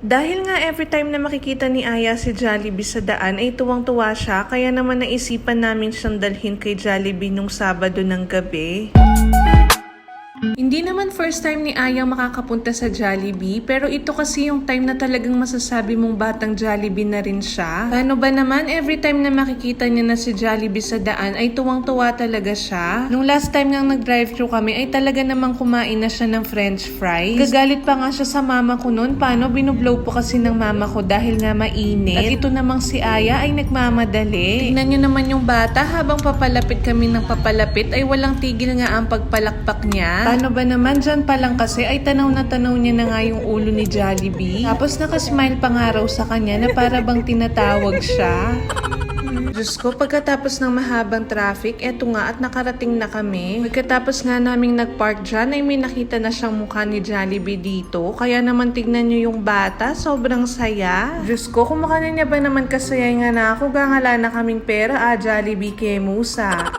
Dahil nga every time na makikita ni Aya si Jollibee sa daan ay tuwang-tuwa siya, kaya naman naisipan namin siyang dalhin kay Jollibee nung Sabado ng gabi. Hindi naman first time ni Aya makakapunta sa Jollibee, pero ito kasi yung time na talagang masasabi mong batang Jollibee na rin siya. Paano ba naman every time na makikita niya na si Jollibee sa daan ay tuwang-tuwa talaga siya? Nung last time ngang nag-drive-thru kami ay talaga namang kumain na siya ng french fries. Gagalit pa nga siya sa mama ko noon, paano binublow po kasi ng mama ko dahil nga mainit. At ito namang si Aya ay nagmamadali. Tignan niyo naman yung bata, habang papalapit kami ng papalapit ay walang tigil nga ang pagpalakpak niya. Paano ba naman, dyan pa lang kasi ay tanaw na tanaw niya na nga yung ulo ni Jollibee. Tapos nakasmile pa nga raw sa kanya na para bang tinatawag siya. Diyos ko, pagkatapos ng mahabang traffic, eto nga at nakarating na kami. Pagkatapos nga naming nagpark dyan ay may nakita na siyang mukha ni Jollibee dito. Kaya naman tignan nyo yung bata, sobrang saya. Diyos ko, kung mukha niya ba naman kasaya nga na ako, gangala na kaming pera, Jollibee Kemusa.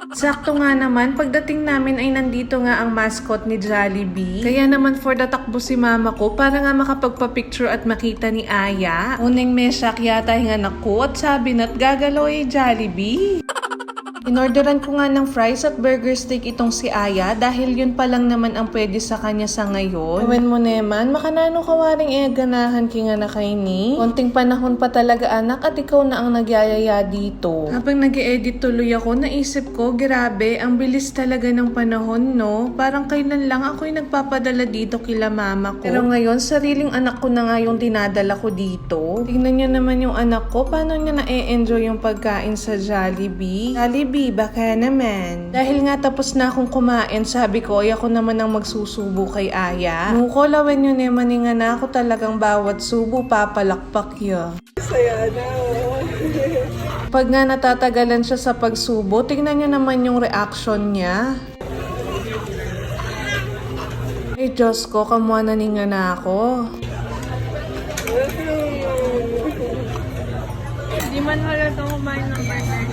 Sakto nga naman, pagdating namin ay nandito nga ang mascot ni Jollibee. Kaya naman for the takbo si mama ko para nga makapagpa-picture at makita ni Aya. Uneng mesak yata yung anak ko at sabi na't gagaloy Jollibee. Inorderan ko nga ng fries at burger steak itong si Aya dahil yun pa lang naman ang pwede sa kanya sa ngayon. Gawin mo naman, makanano kawaring ganahan ki nga na kay ni. Konting panahon pa talaga anak at ikaw na ang nagyayaya dito. Habang nag-e-edit tuloy ako, naisip ko, grabe, ang bilis talaga ng panahon, no? Parang kailan lang ako'y nagpapadala dito kila mama ko. Pero ngayon, sariling anak ko na nga yung dinadala ko dito. Tignan niyo naman yung anak ko, paano niya na-enjoy yung pagkain sa Jollibee. Jollibee, baka naman. Dahil nga tapos na akong kumain, sabi ko, ay ako naman ang magsusubo kay Aya. Nuko, lawan yun naman nga na ako talagang bawat subo, papalakpak yun. Saya na. Pag nga natatagalan siya sa pagsubo, tingnan niyo naman yung reaction niya. Ay, Diyos ko, kamuha na nga na ako. Hindi man halata kumain ng burger.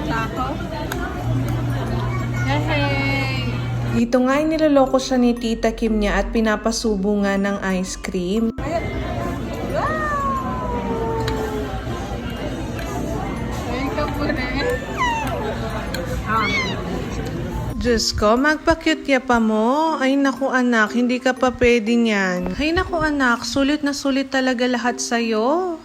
Taco? Hey! Dito nga ay niloloko siya ni Tita Kim niya at pinapasubo nga ng ice cream. Diyos ko, magpa-cute pa mo. Ay naku anak, hindi ka pa pwede niyan. Ay naku anak, sulit na sulit talaga lahat sa'yo.